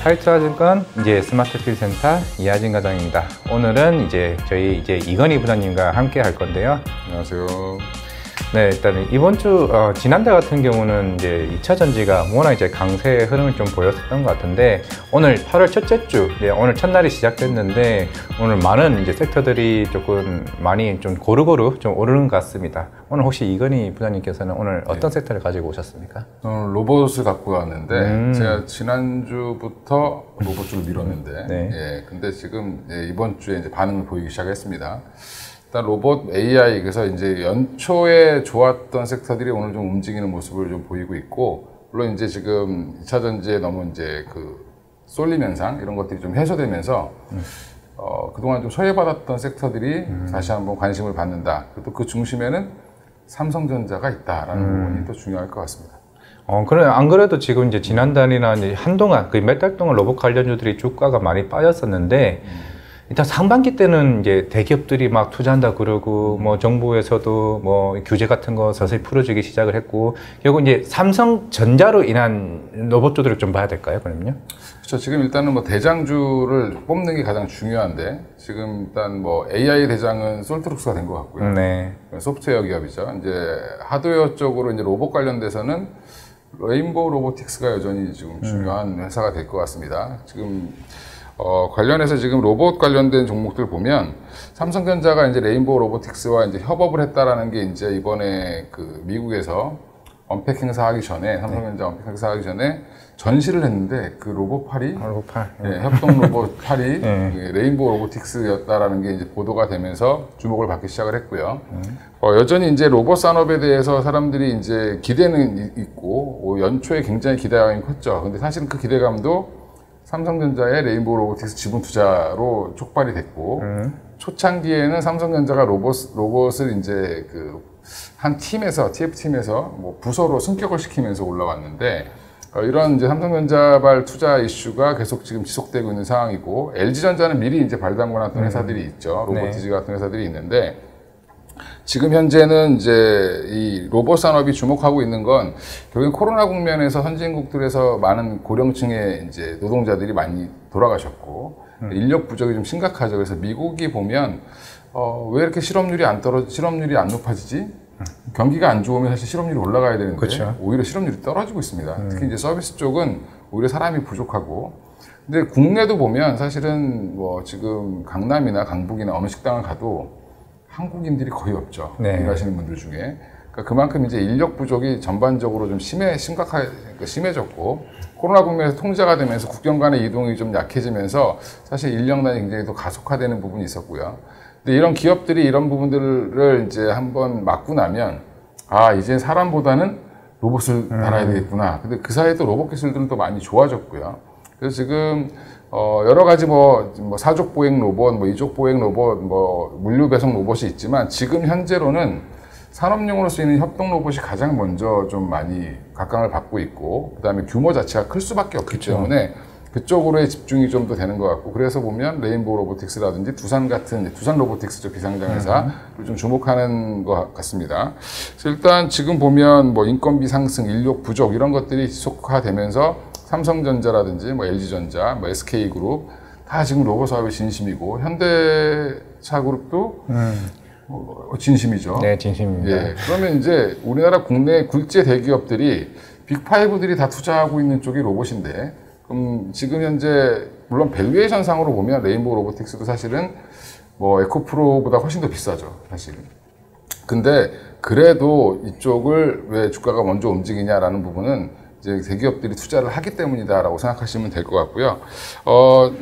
카이트증권 이제 스마트필 센터 이하진 과장입니다. 오늘은 저희 이건희 부장님과 함께 할 건데요. 안녕하세요. 네, 일단 이번 주 지난달 같은 경우는 이제 2차 전지가 워낙 강세의 흐름을 좀 보였었던 것 같은데, 오늘 8월 첫째 주, 오늘 첫날이 시작됐는데 오늘 많은 섹터들이 조금 많이 좀 고루고루 좀 오르는 것 같습니다. 오늘 혹시 이건희 부장님께서는 오늘 어떤 섹터를 가지고 오셨습니까? 저는 로봇을 갖고 왔는데 제가 지난주부터 로봇 을 밀었는데 네. 근데 지금 이번 주에 이제 반응을 보이기 시작했습니다. 일단 로봇 AI, 그래서 이제 연초에 좋았던 섹터들이 오늘 좀 움직이는 모습을 좀 보이고 있고, 물론 이제 지금 2차 전지에 너무 이제 그 쏠림 현상 이런 것들이 좀 해소되면서 그동안 좀 소외받았던 섹터들이 다시 한번 관심을 받는다. 또 그 중심에는 삼성전자가 있다라는 부분이 또 중요할 것 같습니다. 그래, 안 그래도 지금 이제 지난달이나 한동안, 몇 달 동안 로봇 관련주들이 주가가 많이 빠졌었는데, 일단 상반기 때는 이제 대기업들이 막 투자한다 그러고, 뭐 정부에서도 뭐 규제 같은 거 서서히 풀어주기 시작을 했고, 결국 이제 삼성전자로 인한 로봇주들을 좀 봐야 될까요, 그럼요? 그렇죠. 지금 일단은 뭐 대장주를 뽑는 게 가장 중요한데, 지금 일단 뭐 AI 대장은 솔트룩스가 된 것 같고요. 네. 소프트웨어 기업이죠. 이제 하드웨어 쪽으로 이제 로봇 관련돼서는 레인보우 로보틱스가 여전히 지금 중요한 회사가 될 것 같습니다. 지금 관련해서 지금 로봇 관련된 종목들 보면 삼성전자가 이제 레인보우 로보틱스와 이제 협업을 했다라는 게 이제 이번에 그 미국에서 언팩 행사하기 전에, 삼성전자 언팩 행사하기 전에 전시를 했는데, 그 로봇팔이 협동 로봇팔이 레인보우 로보틱스였다라는 게 이제 보도가 되면서 주목을 받기 시작을 했고요. 여전히 이제 로봇 산업에 대해서 사람들이 이제 기대는 있고, 연초에 굉장히 기대감이 컸죠. 근데 사실은 그 기대감도 삼성전자의 레인보우 로보틱스 지분 투자로 촉발이 됐고, 초창기에는 삼성전자가 로봇을 이제 한 팀에서, TF팀에서 뭐 부서로 승격을 시키면서 올라왔는데, 이런 이제 삼성전자발 투자 이슈가 계속 지금 지속되고 있는 상황이고, LG전자는 미리 이제 발담궈놨던 회사들이 있죠. 로보티즈 같은 회사들이 있는데, 지금 현재는 이제 이 로봇 산업이 주목하고 있는 건, 결국엔 코로나 국면에서 선진국들에서 많은 고령층의 이제 노동자들이 많이 돌아가셨고, 인력 부족이 좀 심각하죠. 그래서 미국이 보면, 왜 이렇게 실업률이 안 높아지지? 경기가 안 좋으면 사실 실업률이 올라가야 되는데, 그쵸. 오히려 실업률이 떨어지고 있습니다. 특히 이제 서비스 쪽은 오히려 사람이 부족하고, 근데 국내도 보면 사실은 뭐 지금 강남이나 강북이나 어느 식당을 가도 한국인들이 거의 없죠. 일하시는 분들 중에. 그러니까 그만큼 이제 인력 부족이 전반적으로 좀 심해졌고, 코로나 국면에서 통제가 되면서 국경 간의 이동이 좀 약해지면서 사실 인력난이 굉장히 더 가속화되는 부분이 있었고요. 근데 이런 기업들이 이런 부분들을 이제 한번 막고 나면, 이제 사람보다는 로봇을 달아야 되겠구나. 근데 그 사이에 또 로봇 기술들은 또 많이 좋아졌고요. 그래서 지금 여러 가지 뭐 사족 보행 로봇, 뭐 이족 보행 로봇, 뭐 물류 배송 로봇이 있지만, 지금 현재로는 산업용으로 쓰이는 협동 로봇이 가장 먼저 좀 많이 각광을 받고 있고, 그 다음에 규모 자체가 클 수밖에 없기 때문에 그쪽으로의 집중이 좀 더 되는 것 같고, 그래서 보면 레인보우 로보틱스라든지 두산 로보틱스 비상장 회사를 좀 주목하는 것 같습니다. 그래서 일단 지금 보면 뭐 인건비 상승, 인력 부족 이런 것들이 지속화되면서 삼성전자라든지 뭐 LG전자, 뭐 SK그룹 다 지금 로봇 사업에 진심이고, 현대차 그룹도 진심이죠. 네, 진심입니다. 그러면 이제 우리나라 국내 굴재 대기업들이 빅5들이 다 투자하고 있는 쪽이 로봇인데, 그럼 지금 현재 물론 밸류에이션 상으로 보면 레인보우 로보틱스도 사실은 뭐 에코프로보다 훨씬 더 비싸죠, 사실은. 근데 그래도 이쪽을 왜 주가가 먼저 움직이냐라는 부분은 이제 대기업들이 투자를 하기 때문이다라고 생각하시면 될 것 같고요.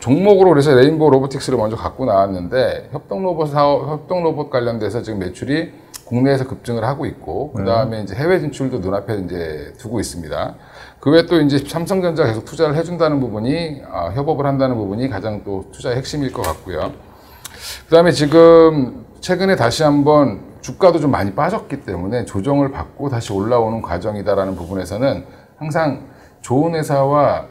종목으로 그래서 레인보우 로보틱스를 먼저 갖고 나왔는데, 협동 로봇 관련돼서 지금 매출이 국내에서 급증을 하고 있고, 그 다음에 이제 해외 진출도 눈앞에 이제 두고 있습니다. 그 외에 또 이제 삼성전자가 계속 투자를 해준다는 부분이, 협업을 한다는 부분이 가장 또 투자의 핵심일 것 같고요. 그 다음에 지금 최근에 다시 한번 주가도 좀 많이 빠졌기 때문에 조정을 받고 다시 올라오는 과정이다라는 부분에서는 항상 좋은 회사와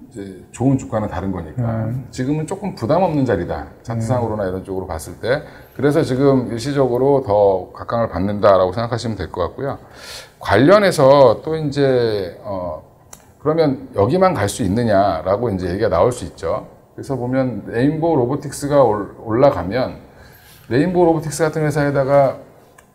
이제 좋은 주가는 다른 거니까 지금은 조금 부담 없는 자리다. 차트상으로나 이런 쪽으로 봤을 때. 그래서 지금 일시적으로 더 각광을 받는다라고 생각하시면 될 것 같고요. 관련해서 또 이제 그러면 여기만 갈 수 있느냐라고 이제 얘기가 나올 수 있죠. 그래서 보면 레인보우 로보틱스가 올라가면 레인보우 로보틱스 같은 회사에다가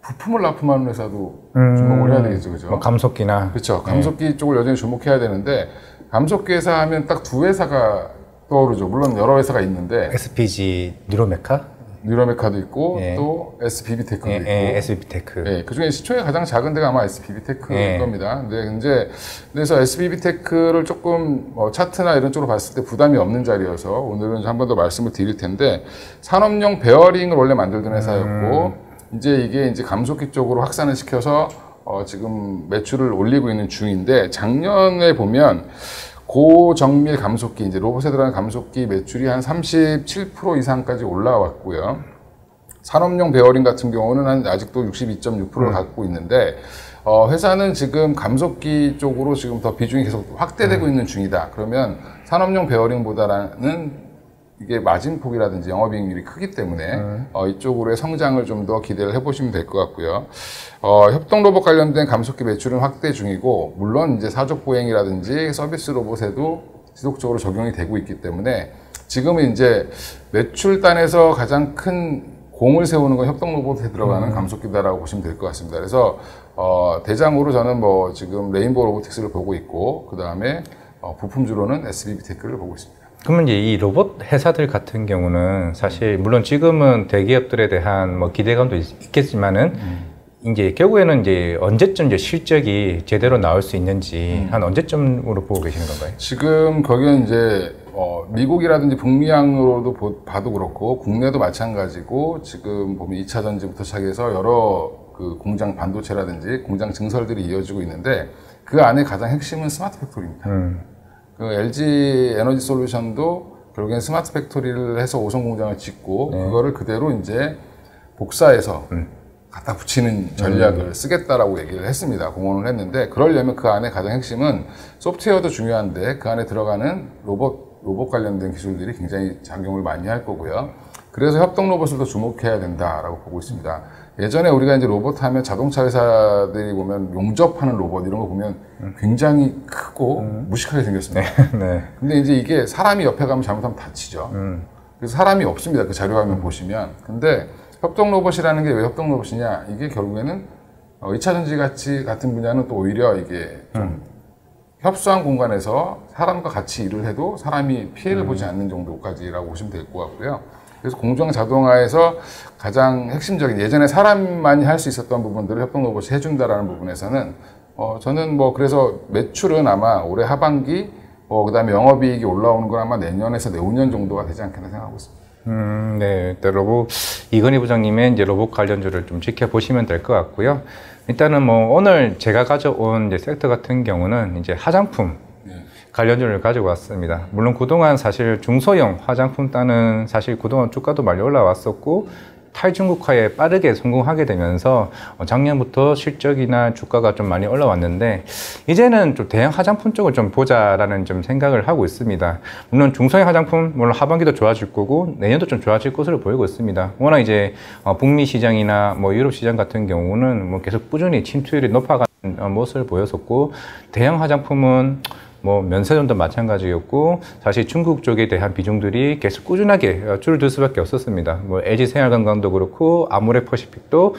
부품을 납품하는 회사도 주목을 해야 되겠죠, 그죠? 뭐 감속기나. 그렇죠. 감속기 쪽을 여전히 주목해야 되는데 감속기 회사 하면 딱 두 회사가 떠오르죠. 물론 여러 회사가 있는데 SPG 뉴로메카? 뉴로메카도 있고 예. 또 SBB테크도 있고. SBB테크. 예, 그 중에 시총이 가장 작은 데가 아마 SBB테크일 예. 겁니다. 근데 이제 그래서 SBB테크를 조금 차트나 이런 쪽으로 봤을 때 부담이 없는 자리여서 오늘은 한 번 더 말씀을 드릴 텐데 산업용 베어링을 원래 만들던 회사였고 이제 이게 이제 감속기 쪽으로 확산을 시켜서 지금 매출을 올리고 있는 중인데 작년에 보면 고정밀 감속기, 이제 로봇에 들어간 감속기 매출이 한 37% 이상까지 올라왔고요. 산업용 베어링 같은 경우는 아직도 62.6%를 갖고 있는데, 회사는 지금 감속기 쪽으로 지금 더 비중이 계속 확대되고 있는 중이다. 그러면 산업용 베어링보다는 이게 마진폭이라든지 영업이익률이 크기 때문에 이쪽으로의 성장을 좀 더 기대를 해보시면 될 것 같고요. 협동 로봇 관련된 감속기 매출은 확대 중이고 물론 이제 사족 보행이라든지 서비스 로봇에도 지속적으로 적용이 되고 있기 때문에 지금은 이제 매출단에서 가장 큰 공을 세우는 건 협동 로봇에 들어가는 감속기다라고 보시면 될 것 같습니다. 그래서 대장으로 저는 뭐 지금 레인보우 로보틱스를 보고 있고 그 다음에 부품주로는 SBB테크를 보고 있습니다. 그러면 이제 이 로봇 회사들 같은 경우는 사실 물론 지금은 대기업들에 대한 뭐 기대감도 있겠지만은 이제 결국에는 이제 언제쯤 이제 실적이 제대로 나올 수 있는지 한 언제쯤으로 보고 계시는 건가요? 지금 거기는 이제 미국이라든지 북미향으로도 봐도 그렇고 국내도 마찬가지고 지금 보면 2차 전지부터 시작해서 여러 그 공장 반도체라든지 공장 증설들이 이어지고 있는데 그 안에 가장 핵심은 스마트 팩토리입니다. 그 LG 에너지 솔루션도 결국엔 스마트 팩토리를 해서 5선 공장을 짓고 그거를 그대로 이제 복사해서 갖다 붙이는 전략을 쓰겠다라고 얘기를 했습니다. 공언을 했는데 그러려면 그 안에 가장 핵심은 소프트웨어도 중요한데 그 안에 들어가는 로봇 관련된 기술들이 굉장히 작용을 많이 할 거고요. 그래서 협동 로봇을 더 주목해야 된다라고 보고 있습니다. 예전에 우리가 이제 로봇 하면 자동차 회사들이 보면 용접하는 로봇 이런 거 보면 굉장히 크고 무식하게 생겼습니다. 네. 근데 이제 이게 사람이 옆에 가면 잘못하면 다치죠. 그래서 사람이 없습니다. 그 자료화면 보시면. 근데 협동 로봇이라는 게 왜 협동 로봇이냐? 이게 결국에는 2차 전지 같은 분야는 또 오히려 이게 좀 협소한 공간에서 사람과 같이 일을 해도 사람이 피해를 보지 않는 정도까지라고 보시면 될 것 같고요. 그래서 공정 자동화에서 가장 핵심적인 예전에 사람만이 할 수 있었던 부분들을 협동 로봇이 해준다라는 부분에서는 저는 뭐 그래서 매출은 아마 올해 하반기 그다음에 영업이익이 올라오는 건 아마 내년에서 내후년 정도가 되지 않겠나 생각하고 있습니다. 네, 일단 이건희 부장님의 이제 로봇 관련주를 좀 지켜보시면 될 것 같고요. 일단은 뭐 오늘 제가 가져온 이제 섹터 같은 경우는 이제 화장품 관련주를 가지고 왔습니다. 물론 그동안 사실 중소형 화장품 따는 사실 그동안 주가도 많이 올라왔었고 탈중국화에 빠르게 성공하게 되면서 작년부터 실적이나 주가가 좀 많이 올라왔는데 이제는 좀 대형 화장품 쪽을 좀 보자라는 좀 생각을 하고 있습니다. 물론 중소형 화장품 물론 하반기도 좋아질 거고 내년도 좀 좋아질 것으로 보이고 있습니다. 워낙 이제 북미 시장이나 뭐 유럽 시장 같은 경우는 뭐 계속 꾸준히 침투율이 높아가는 모습을 보였었고 대형 화장품은 뭐 면세점도 마찬가지였고 사실 중국 쪽에 대한 비중들이 계속 꾸준하게 줄어들 수밖에 없었습니다. 뭐 LG 생활건강도 그렇고 아모레퍼시픽도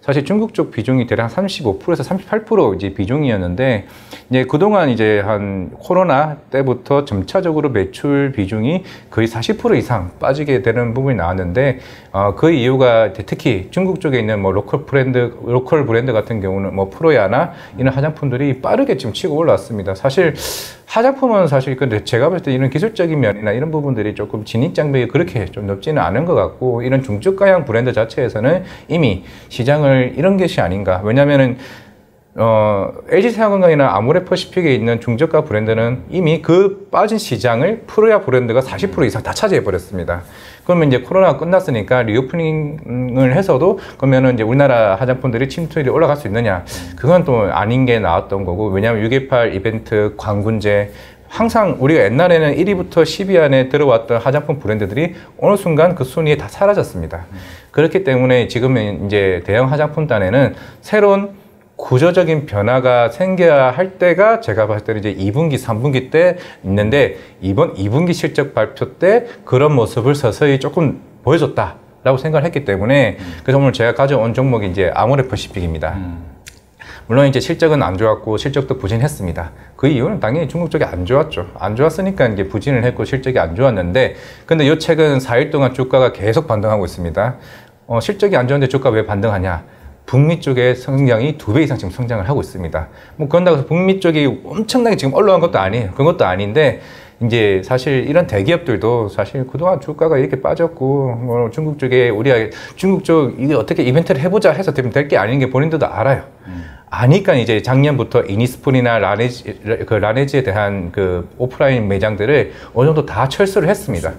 사실 중국 쪽 비중이 대략 35%에서 38% 이제 비중이었는데 이제 그동안 이제 한 코로나 때부터 점차적으로 매출 비중이 거의 40% 이상 빠지게 되는 부분이 나왔는데 그 이유가 특히 중국 쪽에 있는 뭐 로컬 브랜드 같은 경우는 뭐 프로야나 이런 화장품들이 빠르게 지금 치고 올라왔습니다. 사실 화장품은 사실 근데 제가 봤을 때 이런 기술적인 면이나 이런 부분들이 조금 진입 장벽이 그렇게 좀 높지는 않은 것 같고 이런 중저가형 브랜드 자체에서는 이미 시장을 이런 것이 아닌가. 왜냐면은 LG 생활건강이나 아모레퍼시픽에 있는 중저가 브랜드는 이미 그 빠진 시장을 프로야 브랜드가 40% 이상 다 차지해 버렸습니다. 그러면 이제 코로나가 끝났으니까 리오프닝을 해서도 그러면은 이제 우리나라 화장품들이 침투율이 올라갈 수 있느냐? 그건 또 아닌 게 나왔던 거고 왜냐하면 6.18 이벤트, 광군제 항상 우리가 옛날에는 1위부터 10위 안에 들어왔던 화장품 브랜드들이 어느 순간 그 순위에 다 사라졌습니다. 그렇기 때문에 지금은 이제 대형 화장품단에는 새로운 구조적인 변화가 생겨야 할 때가 제가 봤을 때는 이제 2분기, 3분기 때 있는데 이번 2분기 실적 발표 때 그런 모습을 서서히 조금 보여줬다라고 생각을 했기 때문에 그래서 오늘 제가 가져온 종목이 이제 아모레퍼시픽입니다. 물론 이제 실적은 안 좋았고 실적도 부진했습니다. 그 이유는 당연히 중국 쪽이 안 좋았죠. 안 좋았으니까 이제 부진을 했고 실적이 안 좋았는데 근데 요 최근 4일 동안 주가가 계속 반등하고 있습니다. 실적이 안 좋은데 주가 왜 반등하냐? 북미 쪽의 성장이 2배 이상 지금 성장을 하고 있습니다. 뭐 그런다고 해서 북미 쪽이 엄청나게 지금 올라간 것도 아니에요. 그런 것도 아닌데 이제 사실 이런 대기업들도 사실 그동안 주가가 이렇게 빠졌고 뭐 중국 쪽에 우리가 중국 쪽 이게 어떻게 이벤트를 해보자 해서 되면 될 게 아닌 게 본인들도 알아요. 아니까 이제 작년부터 이니스푼이나 라네즈에 대한 그 오프라인 매장들을 어느 정도 다 철수를 했습니다.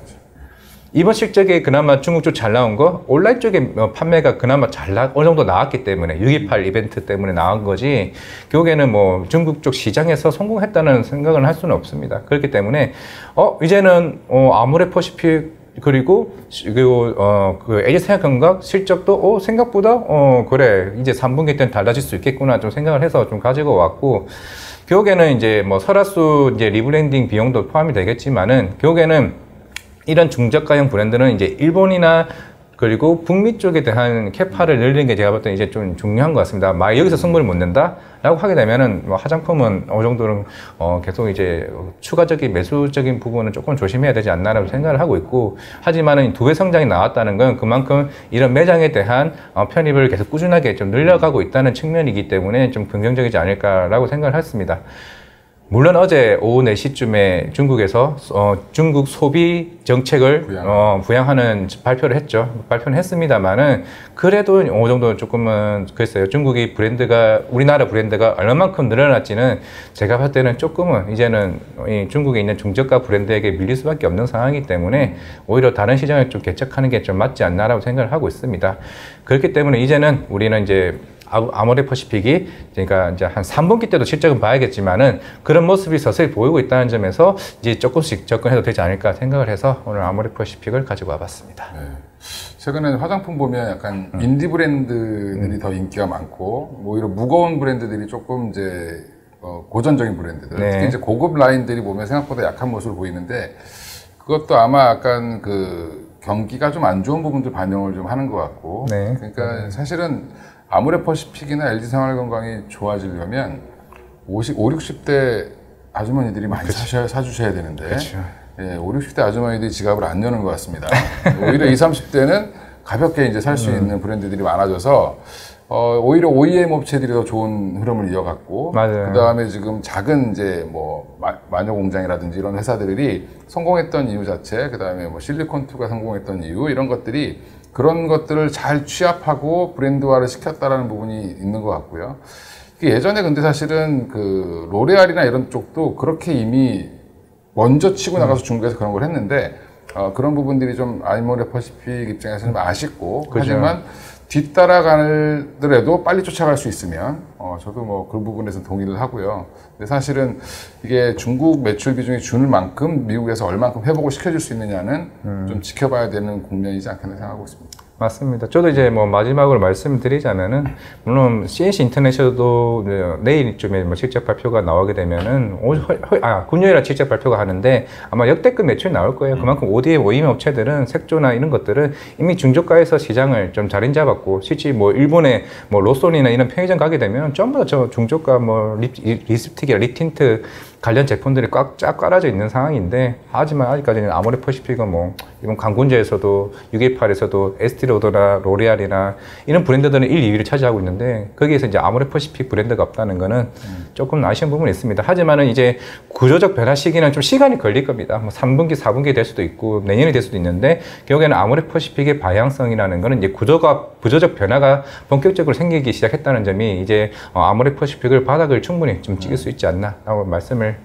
이번 실적에 그나마 중국 쪽 잘 나온 거 온라인 쪽에 판매가 그나마 어느 정도 나왔기 때문에 6.28 이벤트 때문에 나온 거지 결국에는 뭐 중국 쪽 시장에서 성공했다는 생각은 할 수는 없습니다. 그렇기 때문에 이제는 아모레퍼시픽 그리고 그 LG생활건강 실적도 생각보다 그래 이제 3분기 때는 달라질 수 있겠구나 좀 생각을 해서 좀 가지고 왔고 결국에는 이제 뭐 설화수 이제 리브랜딩 비용도 포함이 되겠지만은 결국에는 이런 중저가형 브랜드는 이제 일본이나 그리고 북미 쪽에 대한 캐파를 늘리는 게 제가 볼 때 이제 좀 중요한 것 같습니다. 만약 여기서 승부를 못 낸다라고 하게 되면은 뭐 화장품은 어느 정도는 계속 이제 추가적인 매수적인 부분은 조금 조심해야 되지 않나라고 생각을 하고 있고 하지만은 2배 성장이 나왔다는 건 그만큼 이런 매장에 대한 편입을 계속 꾸준하게 좀 늘려가고 있다는 측면이기 때문에 좀 긍정적이지 않을까라고 생각을 했습니다. 물론 어제 오후 4시쯤에 중국에서 중국 소비 정책을 부양하는 발표를 했죠. 발표는 했습니다만은 그래도 어느 정도 조금은 글쎄요. 중국이 브랜드가 우리나라 브랜드가 얼마만큼 늘어났지는 제가 봤을 때는 조금은 이제는 이 중국에 있는 중저가 브랜드에게 밀릴 수밖에 없는 상황이기 때문에 오히려 다른 시장을 좀 개척하는 게 좀 맞지 않나라고 생각을 하고 있습니다. 그렇기 때문에 이제는 우리는 이제 아모레퍼시픽이 그러니까 이제 한 3분기 때도 실적은 봐야겠지만은 그런 모습이 서서히 보이고 있다는 점에서 이제 조금씩 접근해도 되지 않을까 생각을 해서 오늘 아모레퍼시픽을 가지고 와봤습니다. 네. 최근에 화장품 보면 약간 인디 브랜드들이 더 인기가 많고 오히려 무거운 브랜드들이 조금 이제 고전적인 브랜드들 특히 이제 고급 라인들이 보면 생각보다 약한 모습을 보이는데 그것도 아마 약간 그 경기가 좀 안 좋은 부분들 반영을 좀 하는 것 같고 그러니까 사실은 아모레퍼시픽이나 LG생활건강이 좋아지려면 5, 60대 아주머니들이 많이 사주셔야 되는데 예, 5, 60대 아주머니들이 지갑을 안 여는 것 같습니다. 오히려 20, 30대는 가볍게 이제 살 수 있는 브랜드들이 많아져서 오히려 OEM 업체들이 더 좋은 흐름을 이어갔고 그 다음에 지금 작은 이제 뭐 마녀 공장이라든지 이런 회사들이 성공했던 이유 자체 그 다음에 뭐 실리콘2가 성공했던 이유 이런 것들이 그런 것들을 잘 취합하고 브랜드화를 시켰다라는 부분이 있는 것 같고요. 예전에 근데 사실은 그 로레알이나 이런 쪽도 그렇게 이미 먼저 치고 나가서 중국에서 그런 걸 했는데 그런 부분들이 좀 아모레퍼시픽 입장에서는 아쉽고 하지만 뒤따라가더라도 빨리 쫓아갈 수 있으면 저도 뭐 그 부분에서 동의를 하고요. 근데 사실은 이게 중국 매출 비중이 주는 만큼 미국에서 얼만큼 회복을 시켜줄 수 있느냐는 좀 지켜봐야 되는 국면이지 않겠나 생각하고 있습니다. 맞습니다. 저도 이제 뭐 마지막으로 말씀드리자면은 물론 CNC 인터내셔널도 내일쯤에 뭐 실적 발표가 나오게 되면은 금요일에 실적 발표가 하는데 아마 역대급 매출이 나올 거예요. 그만큼 ODM, OEM 업체들은 색조나 이런 것들은 이미 중저가에서 시장을 좀 자리 잡았고 실제 뭐 일본의 뭐 로손이나 이런 편의점 가게 되면 전부 다 저 중저가 뭐 립스틱이나 립틴트 관련 제품들이 쫙 깔아져 있는 상황인데 하지만 아직까지는 아모레퍼시픽은 뭐 이번 강군제에서도 628에서도 에스티로더나 로레알이나 이런 브랜드들은 1, 2위를 차지하고 있는데 거기에서 이제 아모레퍼시픽 브랜드가 없다는 거는 조금 아쉬운 부분이 있습니다. 하지만은 이제 구조적 변화 시기는 좀 시간이 걸릴 겁니다. 뭐 3분기, 4분기 될 수도 있고 내년이 될 수도 있는데 결국에는 아모레퍼시픽의 방향성이라는 거는 이제 구조적 변화가 본격적으로 생기기 시작했다는 점이 이제 아모레퍼시픽을 바닥을 충분히 좀 찍을 수 있지 않나 라고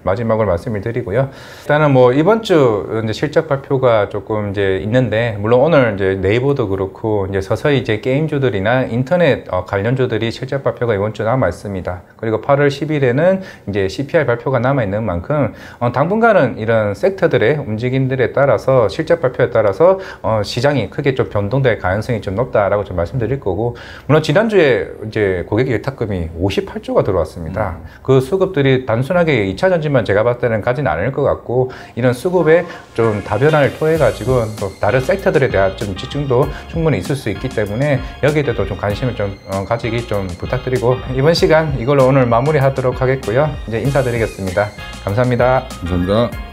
마지막으로 말씀을 드리고요. 일단은 뭐 이번 주 이제 실적 발표가 조금 이제 있는데 물론 오늘 이제 네이버도 그렇고 그렇고 이제 서서히 이제 게임주들이나 인터넷 관련주들이 실적 발표가 이번 주 남아 있습니다. 그리고 8월 10일에는 이제 CPI 발표가 남아 있는 만큼 당분간은 이런 섹터들의 움직임들에 따라서 실적 발표에 따라서 시장이 크게 좀 변동될 가능성이 좀 높다라고 좀 말씀드릴 거고, 물론 지난주에 이제 고객 예탁금이 58조가 들어왔습니다. 그 수급들이 단순하게 2차 전지만 제가 봤을 때는 가진 않을 것 같고, 이런 수급에 좀 다변화를 토해가지고 또 다른 섹터들에 대한 좀 집중도 충분히 있을 수 있기 때문에 여기에 대해서 좀 관심을 좀 가지기 좀 부탁드리고, 이번 시간 이걸로 오늘 마무리하도록 하겠고요. 이제 인사드리겠습니다. 감사합니다. 감사합니다.